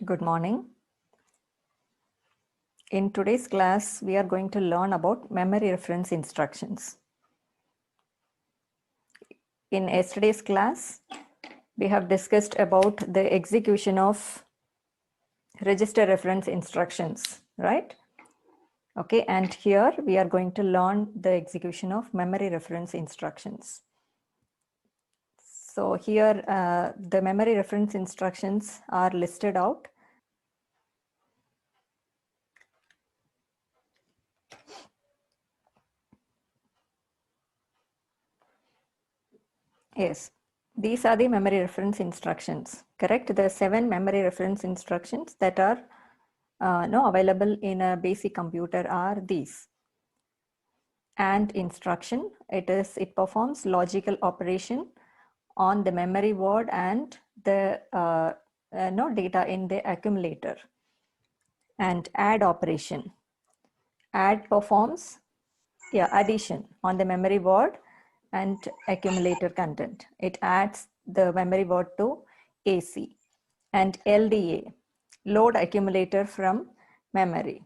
Good morning. In today's class, we are going to learn about memory reference instructions. In yesterday's class, we have discussed about the execution of register reference instructions, right? Okay, and here we are going to learn the execution of memory reference instructions. So here the memory reference instructions are listed out. Yes, these are the memory reference instructions, correct? The 7 memory reference instructions that are available in a basic computer are these. And instruction, it performs logical operation on the memory word and the data in the accumulator. And add operation, add performs addition on the memory word and accumulator content. It adds the memory word to AC. And LDA, load accumulator from memory.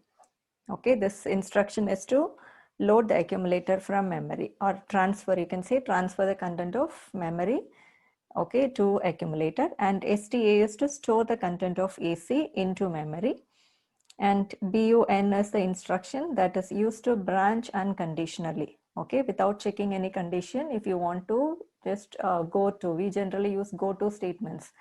Okay, this instruction is to load the accumulator from memory, or transfer, you can say transfer the content of memory, okay, to accumulator. And STA is to store the content of AC into memory. And BUN is the instruction that is used to branch unconditionally, okay, without checking any condition. If you want to just go to, we generally use go to statements.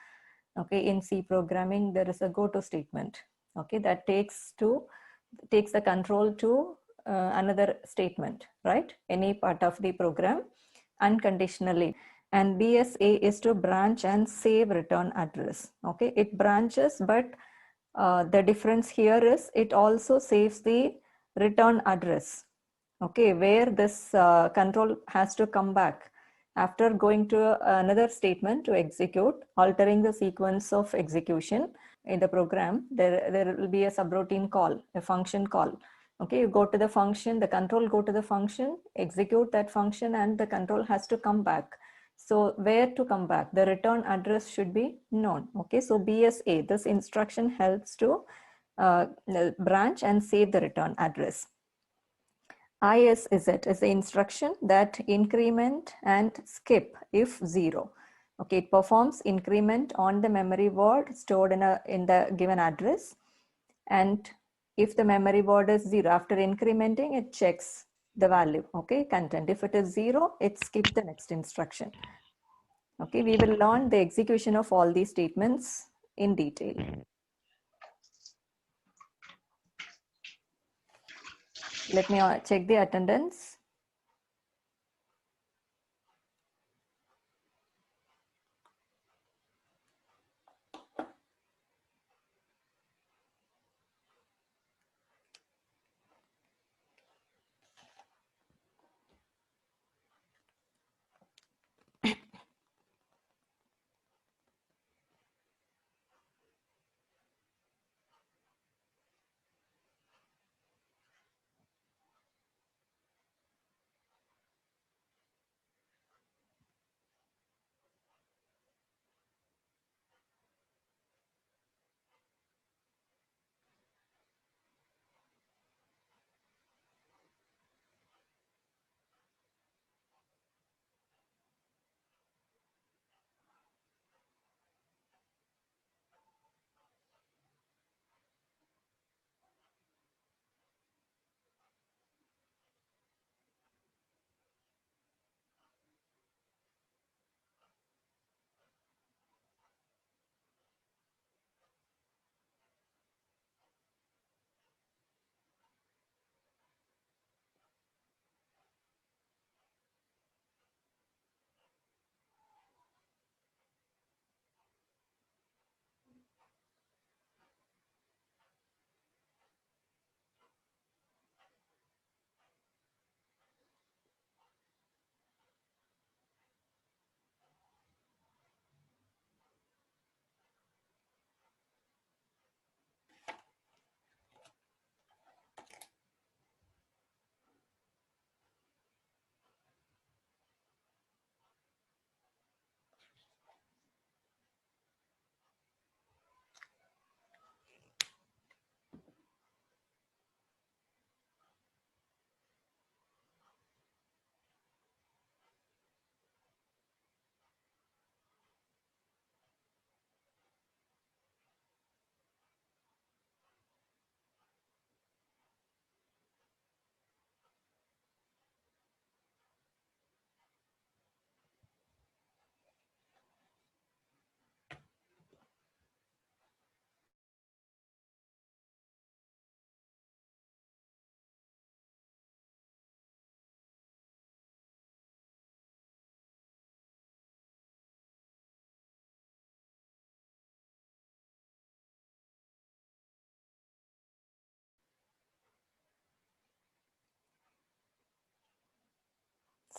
Okay, in C programming, there is a go to statement, okay, that takes the control to another statement, right? Any part of the program unconditionally. And BSA is to branch and save return address. Okay, it branches, but the difference here is it also saves the return address, okay, where this control has to come back after going to another statement to execute, altering the sequence of execution in the program. There will be a subroutine call, a function call. Okay, you go to the function, the control go to the function, execute that function, and the control has to come back. So where to come back? The return address should be known. Okay, so BSA, this instruction helps to branch and save the return address. ISZ is the instruction that increment and skip if 0. Okay, it performs increment on the memory word stored in the given address. And if the memory word is 0, after incrementing, it checks the value, okay, content. If it is 0, it skips the next instruction. Okay, we will learn the execution of all these statements in detail. Let me check the attendance.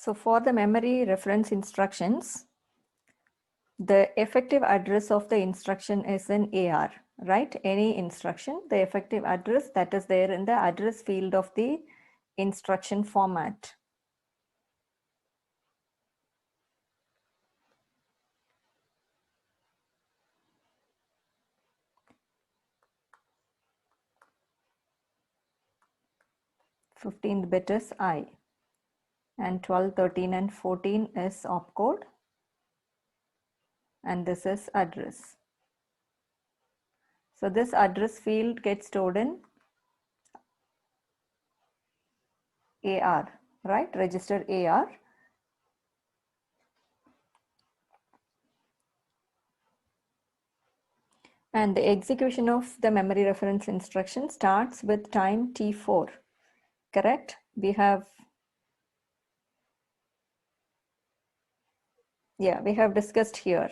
So for the memory reference instructions, the effective address of the instruction is in AR, right? Any instruction, the effective address that is there in the address field of the instruction format. Fifteenth bit is I, and 12, 13, and 14 is opcode, and this is address. So this address field gets stored in AR, right? Register AR. And the execution of the memory reference instruction starts with time T4, correct? We have discussed here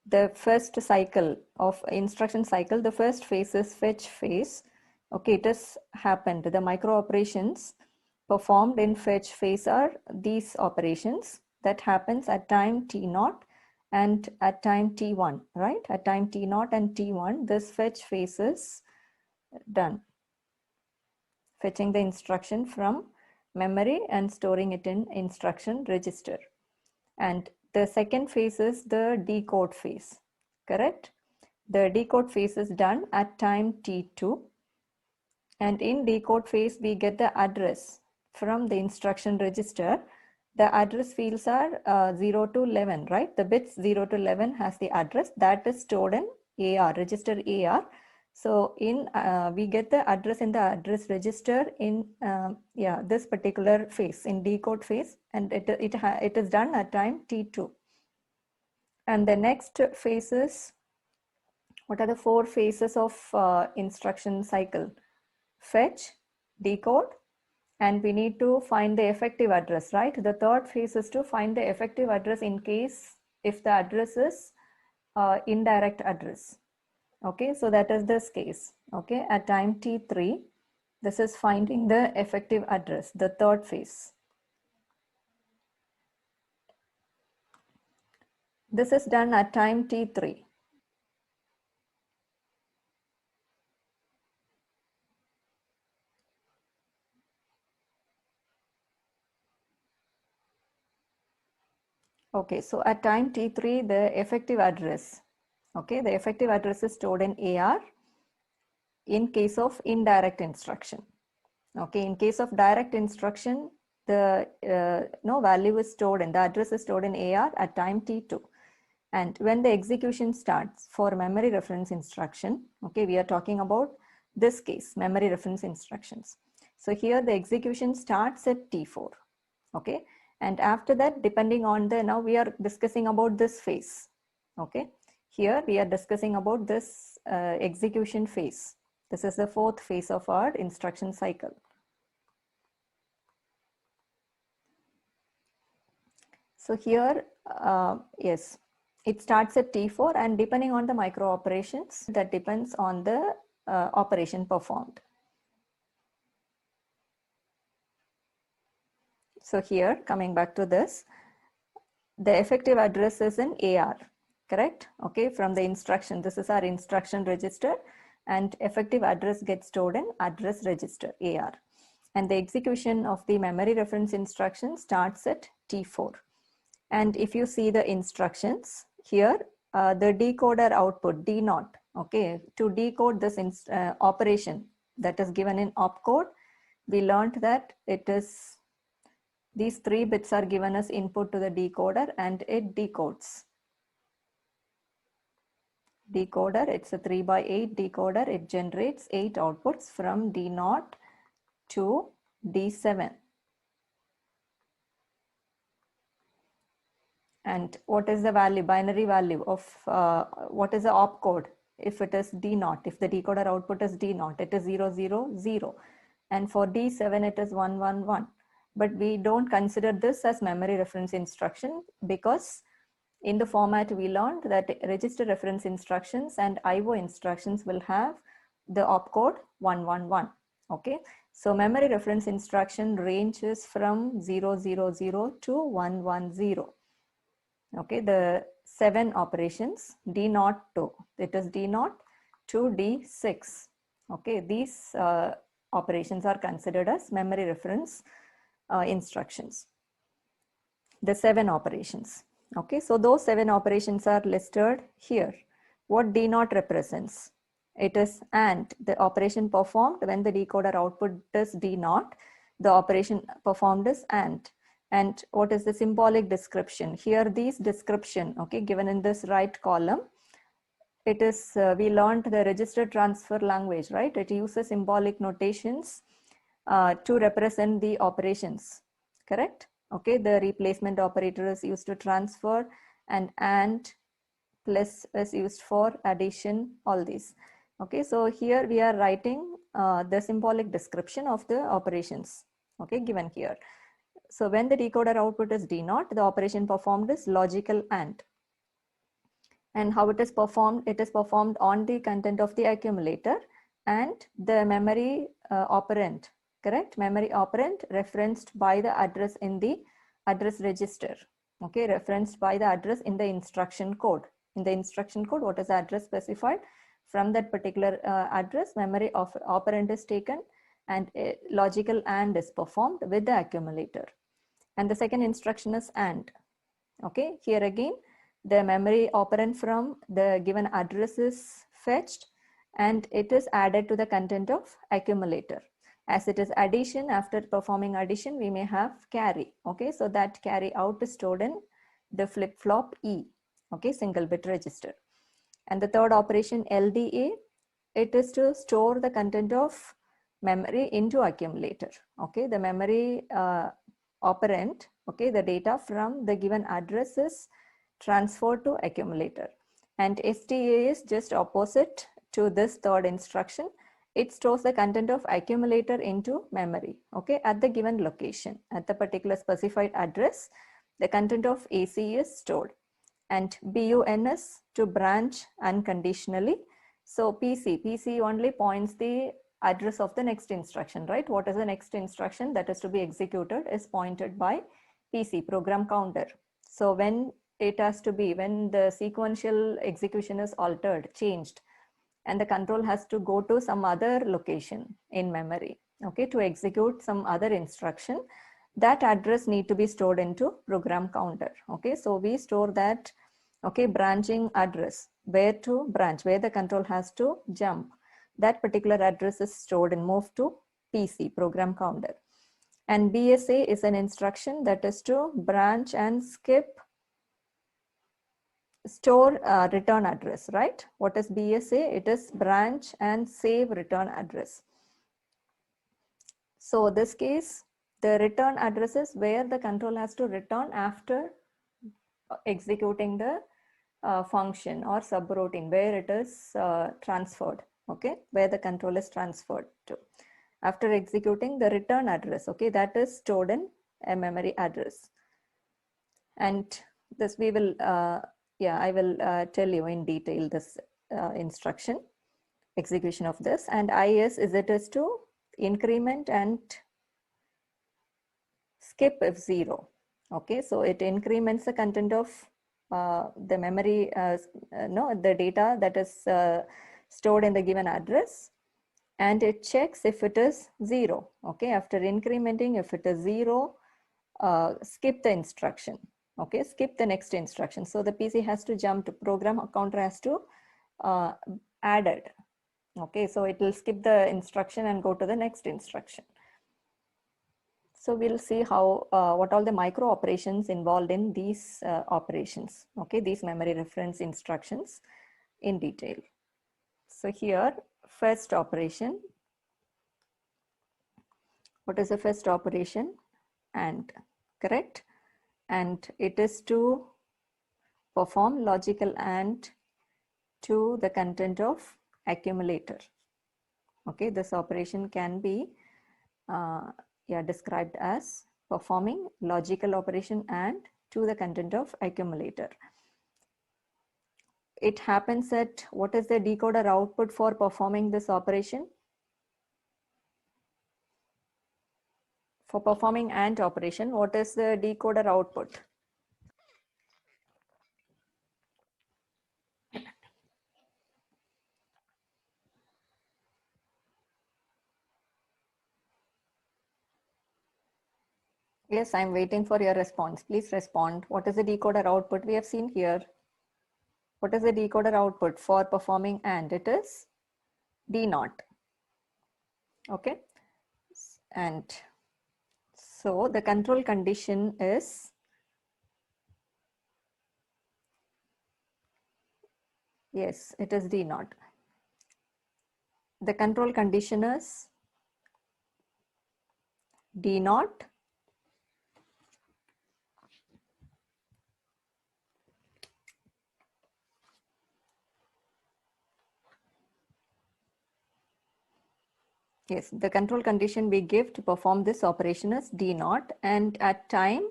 the first cycle of instruction cycle. The first phase is fetch phase. Okay, it has happened. The micro operations performed in fetch phase are these operations that happens at time T0 and at time T1, right? At time T0 and T1, this fetch phase is done, fetching the instruction from memory and storing it in instruction register. And the second phase is the decode phase, correct? The decode phase is done at time T2. And in decode phase, we get the address from the instruction register. The address fields are 0 to 11, right? The bits 0 to 11 has the address that is stored in AR, register AR. So in we get the address in the address register in this particular phase, in decode phase, and it is done at time T2. And the next phase is, what are the four phases of instruction cycle? Fetch, decode, and we need to find the effective address, right? The third phase is to find the effective address in case if the address is indirect address. Okay, so that is this case. Okay, at time T3, this is finding the effective address, the third phase. This is done at time T3. Okay, so at time T3, the effective address, okay, the effective address is stored in AR in case of indirect instruction. Okay, in case of direct instruction, the no value is stored in, the address is stored in AR at time T2. And when the execution starts for memory reference instruction, okay, we are talking about this case, memory reference instructions. So here the execution starts at T4, okay. And after that, depending on the, now we are discussing about this phase, okay. Here we are discussing about this execution phase. This is the fourth phase of our instruction cycle. So here, yes, it starts at T4, and depending on the micro operations, that depends on the operation performed. So here, coming back to this, the effective address is in AR, correct? Okay, from the instruction, this is our instruction register, and effective address gets stored in address register, AR. And the execution of the memory reference instruction starts at T4. And if you see the instructions here, the decoder output D0, okay, to decode this operation that is given in opcode, we learned that it is, these 3 bits are given as input to the decoder and it decodes. Decoder, it's a 3x8 decoder, it generates 8 outputs from D0 to D7. And what is the value, binary value of what is the opcode? If it is D0, if the decoder output is D0, it is 0, 0, 0. And for D7, it is 1, 1, 1. But we don't consider this as memory reference instruction because in the format we learned that register reference instructions and IO instructions will have the opcode 1, 1, 1. Okay. So memory reference instruction ranges from 000 to 110. Okay, the 7 operations D0 to, it is D0 to D6. Okay, these operations are considered as memory reference instructions. The 7 operations. Okay, so those 7 operations are listed here. What D0 represents? It is AND, the operation performed when the decoder output is D0, the operation performed is AND. And what is the symbolic description? Here these description, okay, given in this right column, it is, we learned the register transfer language, right? It uses symbolic notations to represent the operations, correct? Okay, the replacement operator is used to transfer, and plus is used for addition, all these. Okay, so here we are writing the symbolic description of the operations, okay, given here. So when the decoder output is D0, the operation performed is logical AND. And how it is performed? It is performed on the content of the accumulator and the memory operand, correct? Memory operand referenced by the address in the address register, okay, referenced by the address in the instruction code. In the instruction code, what is the address specified? From that particular address, memory operand is taken and a logical AND is performed with the accumulator. And the second instruction is AND. Okay, here again, the memory operand from the given address is fetched and it is added to the content of accumulator. As it is addition, after performing addition, we may have carry. Okay, so that carry out is stored in the flip-flop E, okay, single bit register. And the third operation, LDA, it is to store the content of memory into accumulator. Okay, the memory operand, okay, the data from the given address is transferred to accumulator. And STA is just opposite to this third instruction. It stores the content of accumulator into memory, okay, at the given location, at the particular specified address, the content of AC is stored. And BUN is to branch unconditionally. So PC only points the address of the next instruction, right? What is the next instruction that is to be executed is pointed by PC, program counter. So when it has to be, when the sequential execution is altered, changed, and the control has to go to some other location in memory, okay, to execute some other instruction, that address need to be stored into program counter. Okay, so we store that, okay, branching address, where to branch, where the control has to jump, that particular address is stored and moved to PC, program counter. And BSA is an instruction that is to branch and skip store return address, right? What is BSA? It is branch and save return address. So this case, the return address is where the control has to return after executing the function or subroutine, where it is transferred, okay, where the control is transferred to. After executing the return address, okay, that is stored in a memory address. And this we will, yeah, I will tell you in detail this instruction, execution of this. And IS is it is to increment and skip if 0. Okay, so it increments the content of the memory, the data that is stored in the given address, and it checks if it is 0. Okay, after incrementing, if it is 0, skip the instruction. Okay, skip the next instruction. So the PC has to jump to program counter has to add it. Okay, so it will skip the instruction and go to the next instruction. So we'll see how, what all the micro operations involved in these operations, okay, these memory reference instructions in detail. So here, first operation. What is the first operation? AND, correct? And it is to perform logical AND to the content of accumulator. Okay, this operation can be described as performing logical operation AND to the content of accumulator. It happens at, what is the decoder output for performing this operation? For performing AND operation, what is the decoder output? Yes, I'm waiting for your response. Please respond. What is the decoder output we have seen here? What is the decoder output for performing AND? It is D naught. Okay. And so the control condition is, yes, it is D naught. The control condition is D naught Yes, the control condition we give to perform this operation is D naught, and at time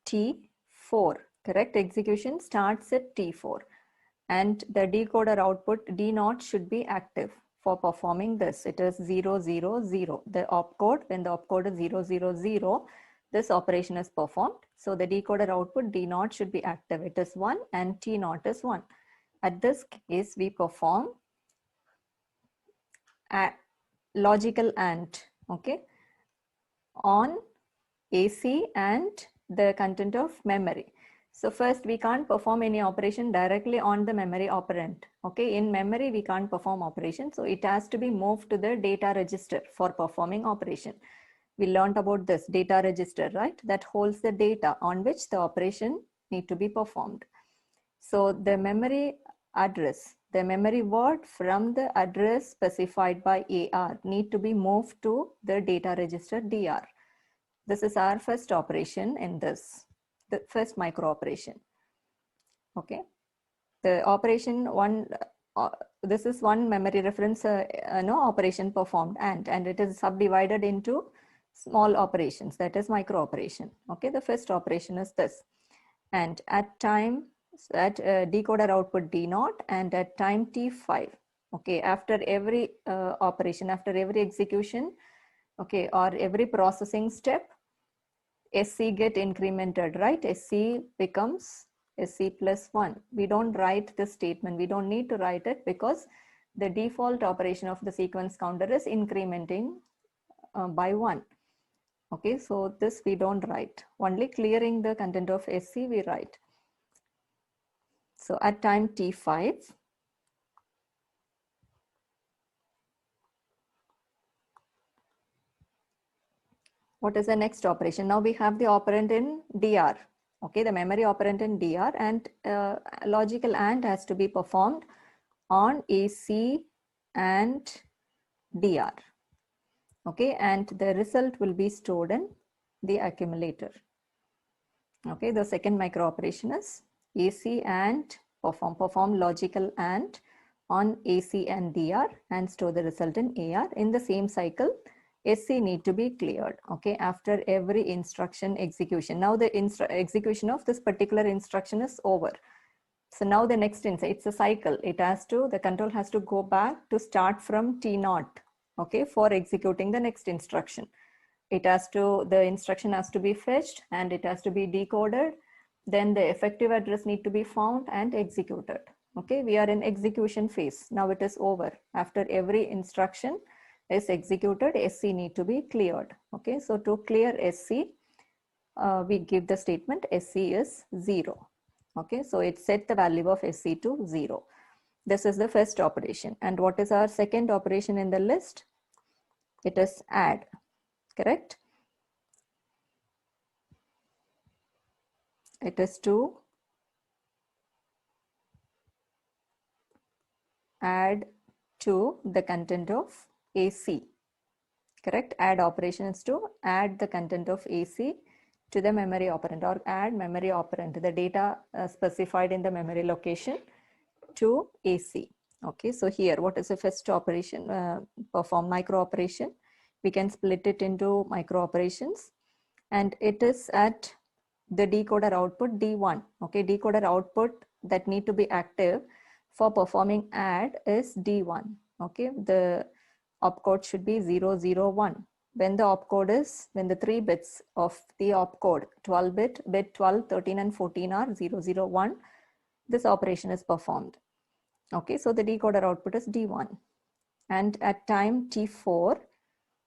T4, correct? Execution starts at T4, and the decoder output D naught should be active for performing this. It is 0, 0, 0. The opcode, when the opcode is 0, 0, 0, this operation is performed. So the decoder output D naught should be active. It is 1 and T naught is 1. At this case, we perform a logical AND, okay, on AC and the content of memory. So first, we can't perform any operation directly on the memory operand. Okay, in memory, we can't perform operation. So it has to be moved to the data register for performing operation. We learned about this data register, right? That holds the data on which the operation need to be performed. So the memory address, the memory word from the address specified by AR need to be moved to the data register DR. This is our first operation in this, the first micro operation. Okay. The operation one, this is one memory reference operation performed, and it is subdivided into small operations, that is micro operation. Okay. The first operation is this. And at time, at decoder output D naught, and at time T5. Okay. After every operation, after every execution, okay, or every processing step, SC get incremented, right? SC becomes SC plus 1. We don't write this statement. We don't need to write it because the default operation of the sequence counter is incrementing by 1. Okay, so this we don't write. Only clearing the content of SC we write. So at time T5, what is the next operation? Now we have the operand in DR. Okay, the memory operand in DR, and logical AND has to be performed on AC and DR. Okay, and the result will be stored in the accumulator. Okay, the second micro operation is AC and perform logical AND on AC and DR and store the result in AR. In the same cycle, SC need to be cleared, okay, after every instruction execution. Now the execution of this particular instruction is over. So now the next it's a cycle. It has to, the control has to go back to start from T naught, okay, for executing the next instruction. It has to, the instruction has to be fetched and it has to be decoded. Then the effective address need to be found and executed. Okay, we are in execution phase. Now it is over. After every instruction is executed, SC need to be cleared. Okay, so to clear SC, we give the statement SC is 0. Okay, so it set the value of SC to 0. This is the first operation. And what is our second operation in the list? It is add, correct? It is to add to the content of AC, correct? Add operation is to add the content of AC to the memory operand, or add memory operand, the data specified in the memory location to AC. Okay, so here, what is the first operation? Perform micro operation. We can split it into micro operations, and it is at the decoder output D1. Okay, decoder output that need to be active for performing add is D1. Okay, the opcode should be 001. when the 3 bits of the opcode 12 bit 12, 13 and 14 are 001, this operation is performed. Okay, so the decoder output is D1. And at time T4,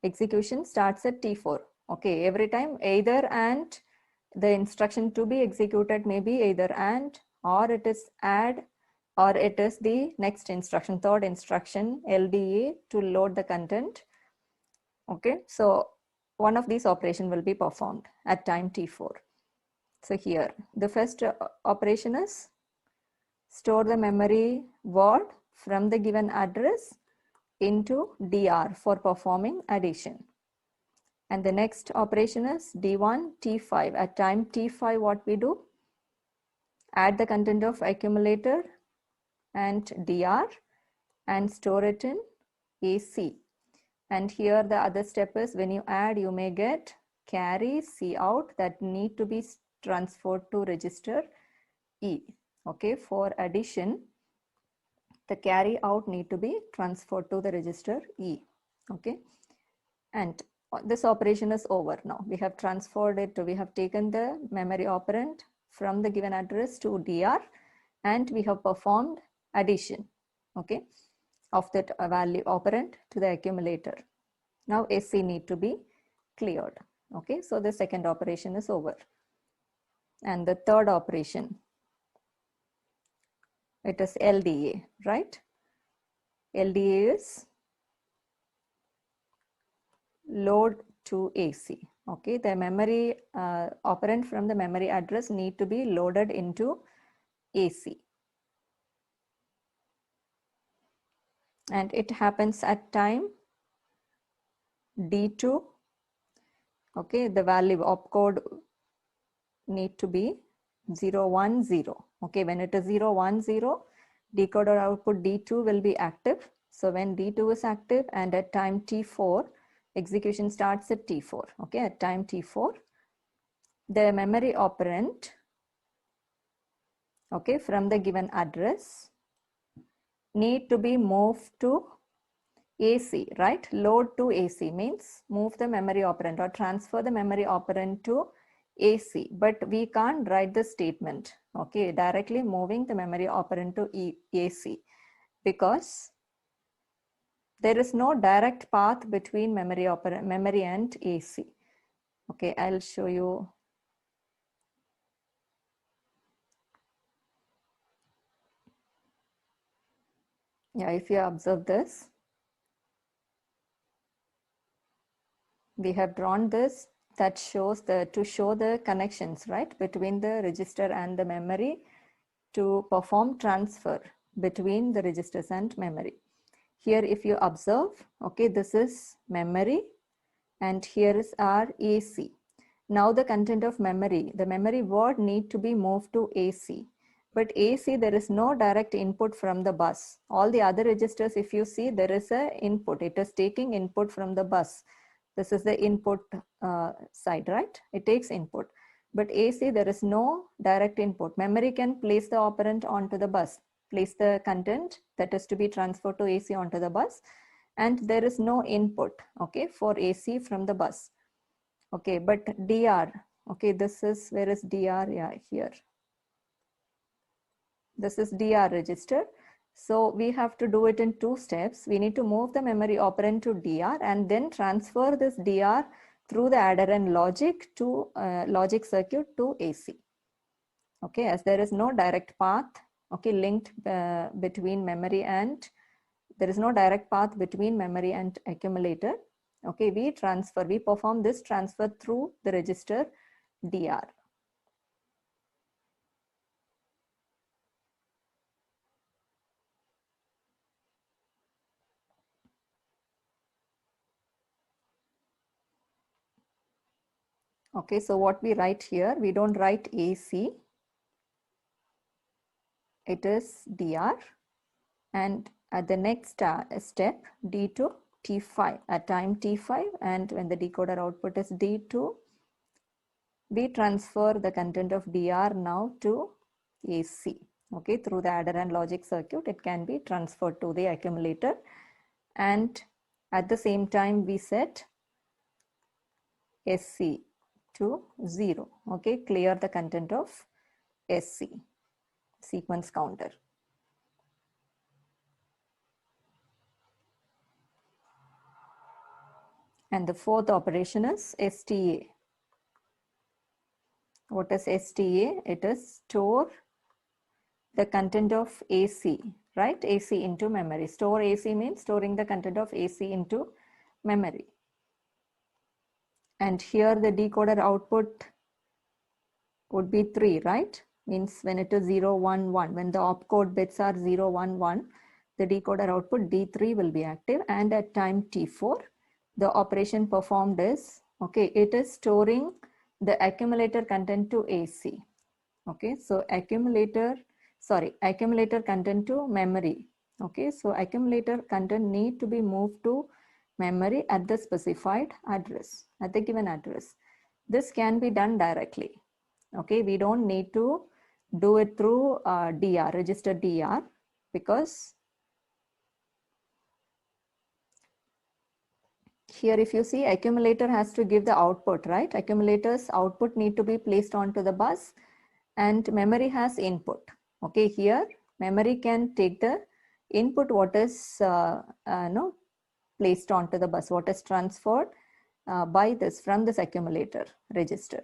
execution starts at T4. Okay, every time either and, the instruction to be executed may be either and, or it is add, or it is the next instruction, third instruction, LDA, to load the content. Okay, so one of these operation will be performed at time T4. So here, the first operation is store the memory word from the given address into DR for performing addition. And the next operation is D1, T5. At time T5, what we do? Add the content of accumulator and DR and store it in AC. And here the other step is, when you add, you may get carry C out that need to be transferred to register E. Okay, for addition, the carry out need to be transferred to the register E. Okay, and this operation is over now. We have transferred it, we have taken the memory operand from the given address to DR, and we have performed addition, okay, of that value operand to the accumulator. Now SC need to be cleared. Okay, so the second operation is over. And the third operation, it is LDA, right? LDA is load to AC. Okay, the memory operand from the memory address need to be loaded into AC. And it happens at time D2. Okay, the value opcode need to be 010. Okay, when it is 010, decoder output D2 will be active. So when D2 is active and at time T4, execution starts at T4. Okay, at time T4, the memory operand, okay, from the given address need to be moved to AC, right? Load to AC means move the memory operand or transfer the memory operand to AC, but we can't write the statement, okay, directly moving the memory operand to AC, because there is no direct path between memory and AC. Okay, I'll show you. Yeah, if you observe this, we have drawn this that shows to show the connections, right, between the register and the memory to perform transfer between the registers and memory. Here, if you observe, okay, this is memory and here is our AC. Now the content of memory, the memory word need to be moved to AC. But AC, there is no direct input from the bus. All the other registers, if you see, there is a input. It is taking input from the bus. This is the input side, right? It takes input. But AC, there is no direct input. Memory can place the operand onto the bus, place the content that is to be transferred to AC onto the bus, and there is no input, okay, for AC from the bus. Okay, but DR, okay, this is, where is DR? Yeah, here. This is DR register. So we have to do it in 2 steps. We need to move the memory operand to DR and then transfer this DR through the adder and logic to logic circuit to AC. Okay, as there is no direct path, okay, linked between memory and, there is no direct path between memory and accumulator. Okay, we perform this transfer through the register DR. Okay, so what we write here, we don't write AC, it is DR, and at the next step, D2, T5, at time T5, and when the decoder output is D2, we transfer the content of DR now to AC. Okay, through the adder and logic circuit, it can be transferred to the accumulator. And at the same time, we set SC to 0. Okay, clear the content of SC, sequence counter. And the fourth operation is STA. What is STA? It is store the content of AC, right? AC into memory. Store AC means storing the content of AC into memory. And here the decoder output would be 3, right? Means when it is 0, 1, 1, when the opcode bits are 0, 1, 1, the decoder output D3 will be active, and at time T4, the operation performed is, okay, it is storing the accumulator content to AC. Okay, so accumulator content to memory. Okay, so accumulator content need to be moved to memory at the specified address, at the given address. This can be done directly. Okay, we don't need to do it through DR, register DR, because here if you see, accumulator has to give the output, right? Accumulators output need to be placed onto the bus, and memory has input. Okay, here memory can take the input what is no, placed onto the bus, what is transferred by this from this accumulator register.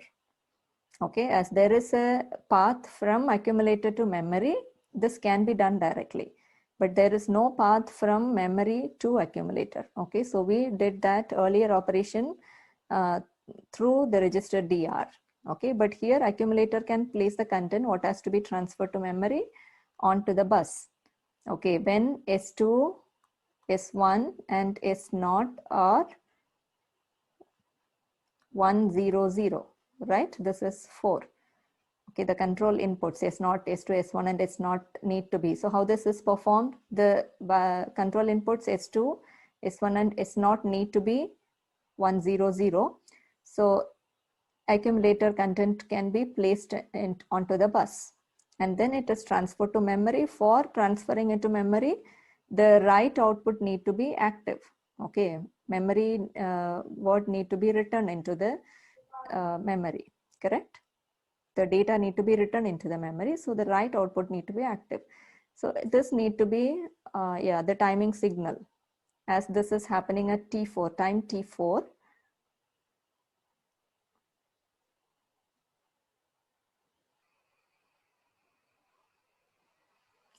Okay, as there is a path from accumulator to memory, this can be done directly, but there is no path from memory to accumulator. Okay, so we did that earlier operation through the register DR. Okay, but here accumulator can place the content what has to be transferred to memory onto the bus. Okay, when S2, S1 and S0 are 1, 0, 0, right? This is 4. Okay, the control inputs S0, S2, S1 and S0 need to be. So how this is performed? The control inputs S2, S1 and S0 need to be 1, 0, 0. So accumulator content can be placed onto the bus, and then it is transferred to memory. For transferring into memory, the write output need to be active. Okay, memory word need to be written into the memory, correct? The data need to be written into the memory, so the write output need to be active. So this need to be the timing signal, as this is happening at T4, time T4.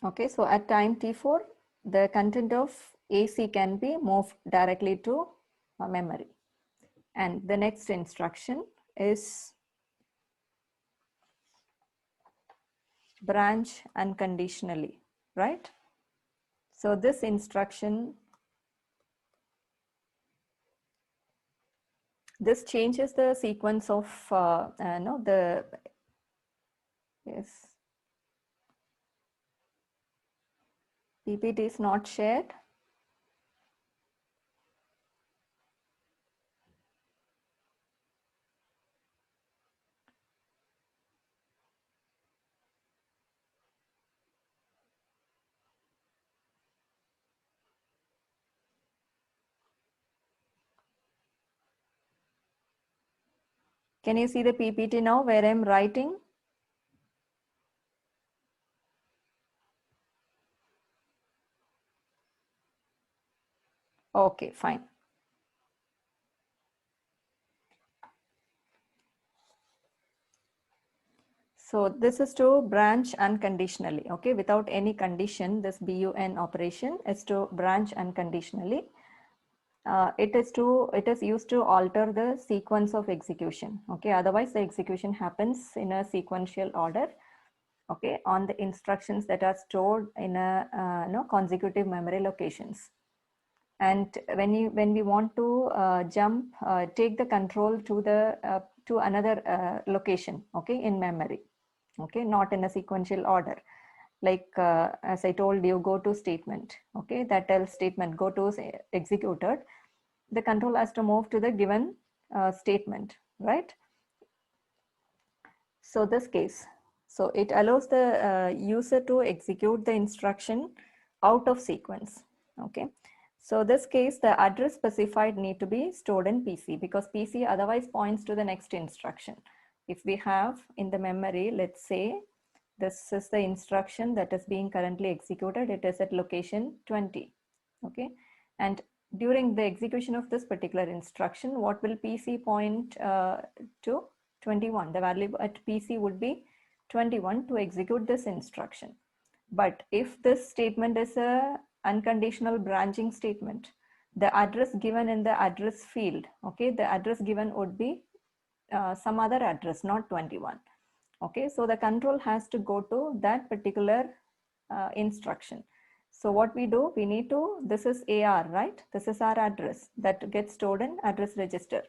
Okay, so at time T4, the content of AC can be moved directly to memory. And the next instruction is branch unconditionally, right? So this instruction, this changes the sequence of yes, PPT is not shared. Can you see the PPT now where I'm writing? Okay, fine. So this is to branch unconditionally, okay, without any condition. This BUN operation is to branch unconditionally. It is used to alter the sequence of execution. Okay, otherwise the execution happens in a sequential order. Okay, on the instructions that are stored in a consecutive memory locations. And when we want to take the control to the to another location, okay, in memory, okay, not in a sequential order. Like as I told you, go to statement, okay, that tells statement go to executed. The control has to move to the given statement, right? So this case, so it allows the user to execute the instruction out of sequence, okay? So this case, the address specified need to be stored in PC because PC otherwise points to the next instruction. If we have in the memory, let's say this is the instruction that is being currently executed. It is at location 20. Okay. And during the execution of this particular instruction, what will PC point to? 21. The value at PC would be 21 to execute this instruction. But if this statement is a unconditional branching statement, the address given in the address field, okay, the address given would be some other address, not 21. Okay, so the control has to go to that particular instruction. So what we do, we need to, this is AR, right? This is our address that gets stored in address register.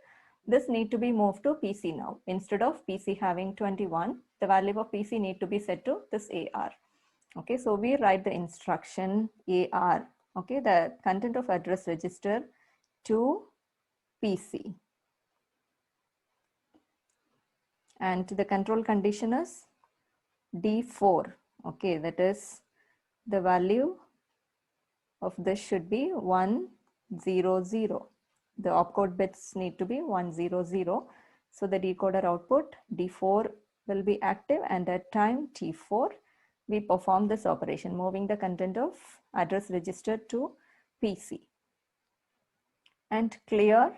This need to be moved to PC now. Instead of PC having 21, the value of PC need to be set to this AR. Okay, so we write the instruction AR, okay, the content of address register to PC. And the control condition is D4, okay, that is the value of this should be 100. The opcode bits need to be 100. So the decoder output D4 will be active, and at time T4, we perform this operation, moving the content of address register to PC. And clear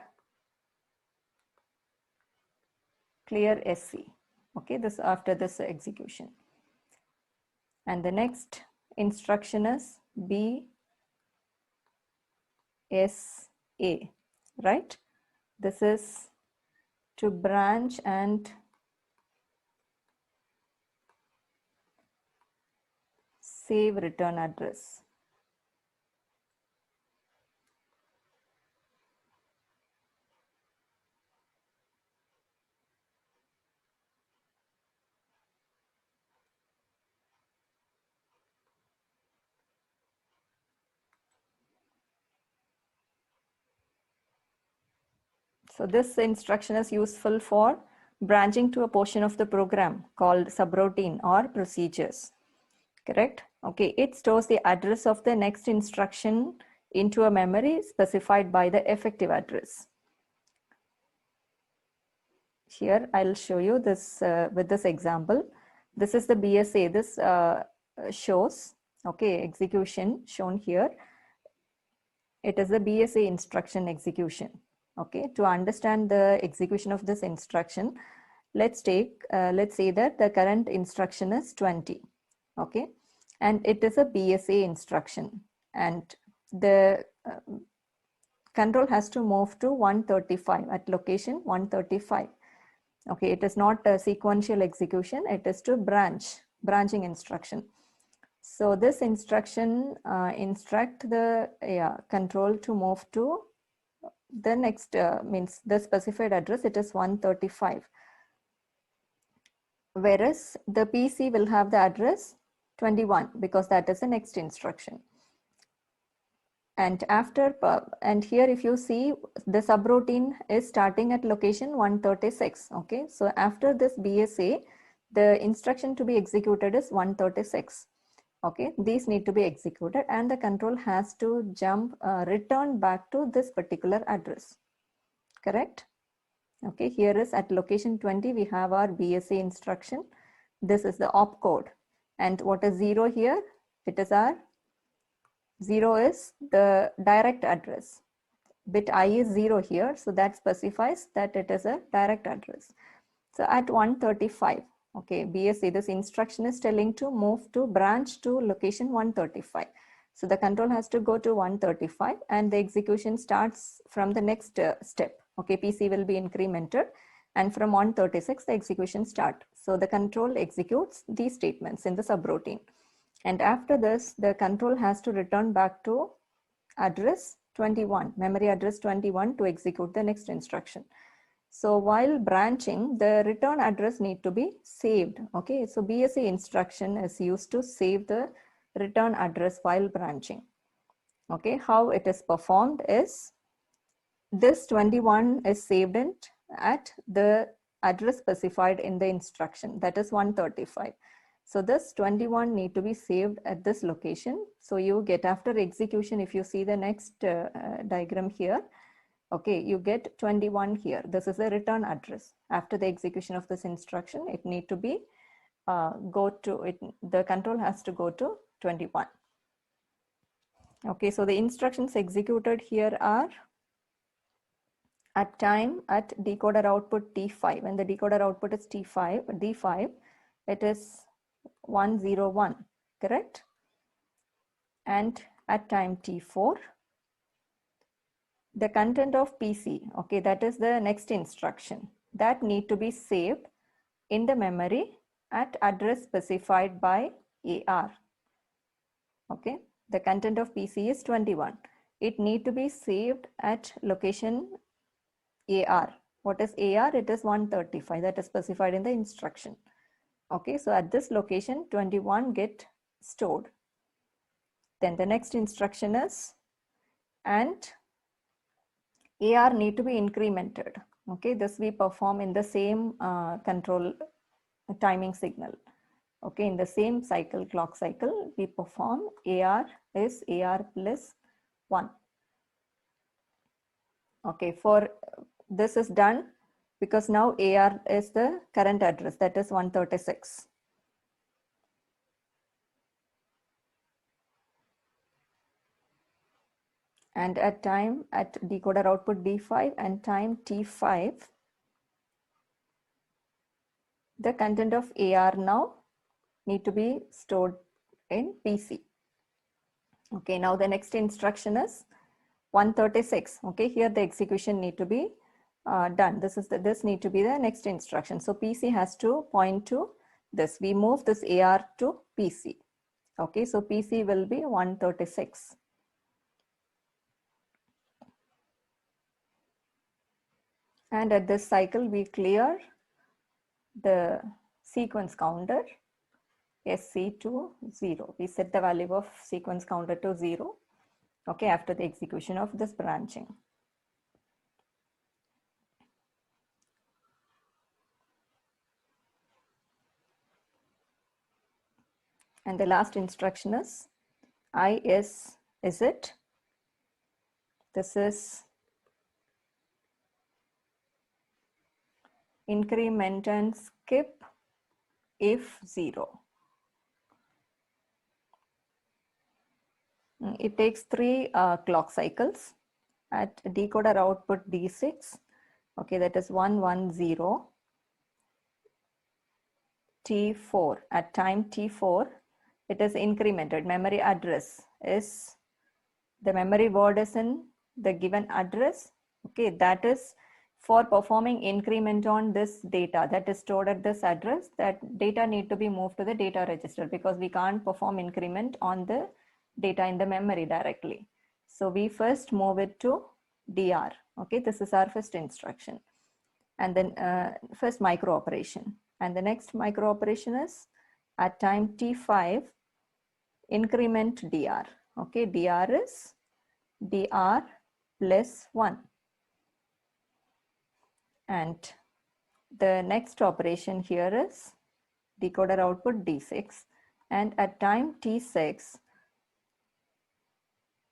SC. Okay, this after this execution. And the next instruction is BSA, right? This is to branch and save return address. So this instruction is useful for branching to a portion of the program called subroutine or procedures. Correct? Okay, it stores the address of the next instruction into a memory specified by the effective address. Here, I'll show you this with this example. This is the BSA. This shows, okay, execution shown here. It is the BSA instruction execution. Okay, to understand the execution of this instruction, let's say that the current instruction is 20. Okay, and it is a BSA instruction, and the control has to move to 135 at location 135. Okay, it is not a sequential execution, it is to branching instruction. So this instruction instruct the control to move to the next means the specified address, it is 135. Whereas the PC will have the address 21 because that is the next instruction. And after, and here if you see the subroutine is starting at location 136. Okay, so after this BSA, the instruction to be executed is 136. Okay, these need to be executed, and the control has to jump, return back to this particular address. Correct? Okay, here is at location 20, we have our BSA instruction. This is the opcode. And what is 0 here? It is our 0 is the direct address. Bit I is 0 here, so that specifies that it is a direct address. So at 135, okay, BSA, this instruction is telling to move to branch to location 135. So the control has to go to 135 and the execution starts from the next step. Okay, PC will be incremented, and from 136 the execution start. So the control executes these statements in the subroutine. And after this, the control has to return back to address 21, memory address 21 to execute the next instruction. So while branching, the return address need to be saved. Okay, so BSA instruction is used to save the return address while branching. Okay, how it is performed is this 21 is saved at the address specified in the instruction, that is 135. So this 21 need to be saved at this location. So you get after execution, if you see the next diagram here, okay, you get 21 here. This is the return address. After the execution of this instruction, it need to be the control has to go to 21. Okay, so the instructions executed here are at time at decoder output T5. When the decoder output is D5, it is 101, correct? And at time T4, the content of PC, okay, that is the next instruction, that need to be saved in the memory at address specified by AR. Okay, the content of PC is 21. It need to be saved at location AR. What is AR? It is 135, that is specified in the instruction. Okay, so at this location 21 get stored. Then the next instruction is, and AR need to be incremented. Okay, this we perform in the same control timing signal. Okay, in the same cycle, clock cycle, we perform AR is AR plus 1. Okay, for this is done because now AR is the current address, that is 136. And at time at decoder output D5 and time T5, the content of AR now need to be stored in PC. Okay, now the next instruction is 136. Okay, here the execution need to be done. This need to be the next instruction. So PC has to point to this. We move this AR to PC. Okay, so PC will be 136. And at this cycle, we clear the sequence counter SC to 0. We set the value of sequence counter to 0. Okay, after the execution of this branching. And the last instruction is is it. This is increment and skip if 0. It takes 3 clock cycles at decoder output D6. Okay, that is 110. T4, at time T4, it is incremented. Memory address is, the memory word is in the given address. Okay, that is for performing increment on this data that is stored at this address. That data need to be moved to the data register because we can't perform increment on the data in the memory directly. So we first move it to DR. Okay, this is our first instruction. And then first micro operation. And the next micro operation is at time T5, increment DR. Okay, DR is DR plus 1. And the next operation here is decoder output D6. And at time T6,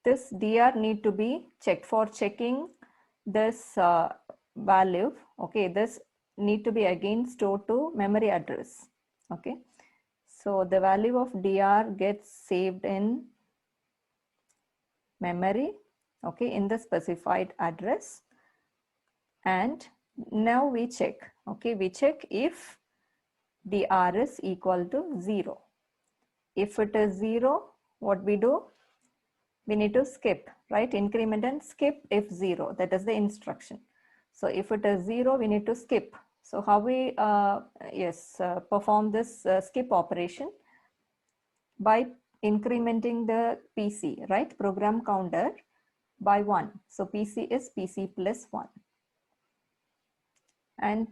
this DR need to be checked for checking this value. Okay, this need to be again stored to memory address. Okay, so the value of DR gets saved in memory, okay, in the specified address. And now we check, okay, we check if DR is equal to 0. If it is 0, what we do? We need to skip, right? Increment and skip if 0, that is the instruction. So if it is 0, we need to skip. So how we perform this skip operation? By incrementing the PC, right? Program counter by 1. So PC is PC plus 1. And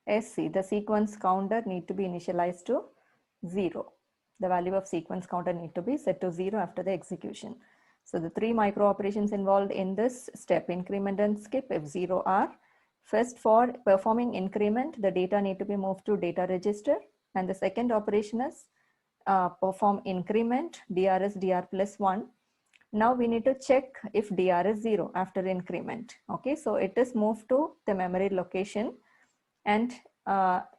SC, the sequence counter need to be initialized to 0. The value of sequence counter need to be set to 0 after the execution. So the 3 micro operations involved in this step, increment and skip if 0 are, first for performing increment, the data need to be moved to data register. And the second operation is perform increment, dr is dr plus 1. Now we need to check if dr is 0 after increment. Okay, so it is moved to the memory location, and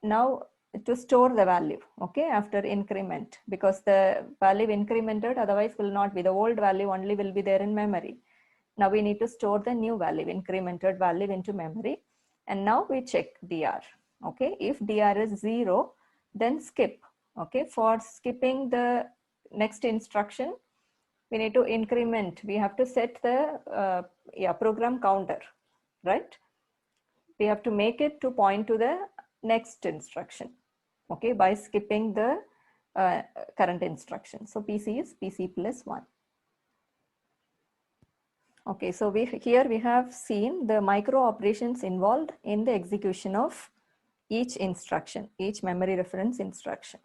now to store the value, okay, after increment, because the value incremented otherwise will not be, the old value only will be there in memory. Now we need to store the new value, incremented value, into memory, and now we check dr. Okay, if dr is 0, then skip. Okay, for skipping the next instruction, we need to increment, we have to set the program counter, right? We have to make it to point to the next instruction, okay, by skipping the current instruction. So PC is PC plus 1. Okay, so here we have seen the micro operations involved in the execution of each instruction, each memory reference instruction.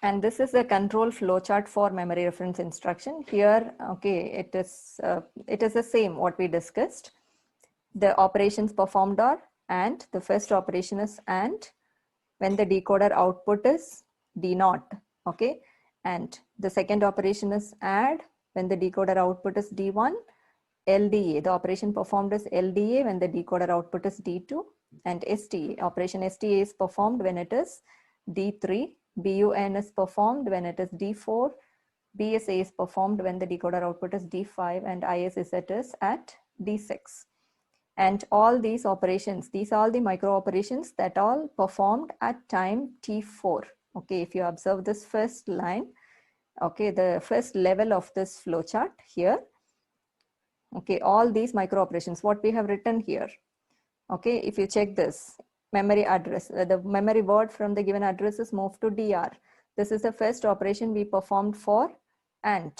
And this is the control flowchart for memory reference instruction. Here, okay, it is the same what we discussed. The operations performed are AND. The first operation is AND. When the decoder output is D0, okay. And the second operation is ADD. When the decoder output is D1. LDA, the operation performed is LDA when the decoder output is D2. And STA, operation STA is performed when it is D3. BUN is performed when it is D4. BSA is performed when the decoder output is D5, and ISZ is at D6. And all these operations, these are the micro operations that all performed at time T4. Okay, if you observe this first line, okay, the first level of this flowchart here, okay, all these micro operations, what we have written here, okay, if you check this, memory address, the memory word from the given address is moved to DR. This is the first operation we performed for AND,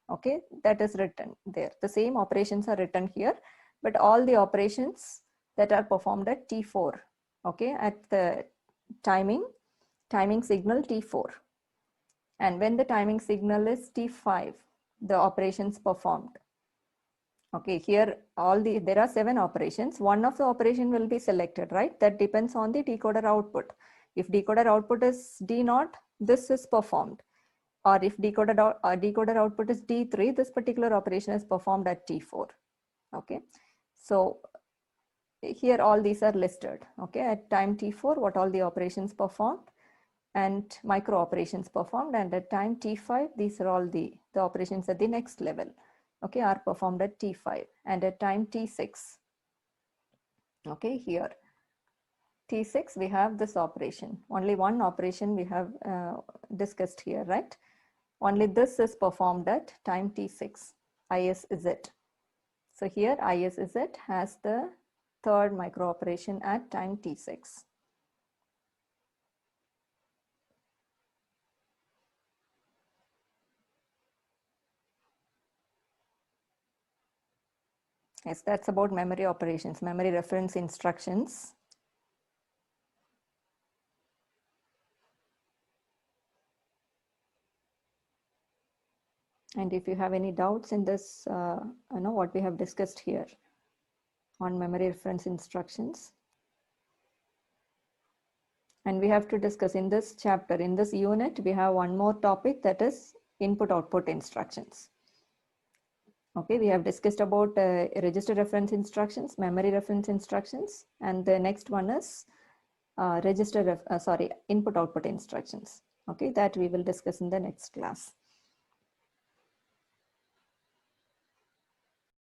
okay, that is written there. The same operations are written here, but all the operations that are performed at T4, okay, at the timing signal T4. And when the timing signal is T5, the operations performed. Okay, here there are 7 operations. One of the operation will be selected, right? That depends on the decoder output. If decoder output is D0, this is performed. Or if decoder output is D3, this particular operation is performed at T4. Okay, so here all these are listed. Okay, at time T4, what all the operations performed and micro operations performed, and at time T5, these are all the operations at the next level, okay, are performed at T5. And at time T6, okay, here T6 we have this operation, only one operation we have discussed here, right? Only this is performed at time T6, ISZ. So here ISZ has the third micro operation at time T6. Yes, that's about memory operations, memory reference instructions. And if you have any doubts in this, what we have discussed here on memory reference instructions. And we have to discuss in this chapter, in this unit, we have one more topic, that is input-output instructions. Okay, we have discussed about register reference instructions, memory reference instructions, and the next one is input-output instructions. Okay, that we will discuss in the next class.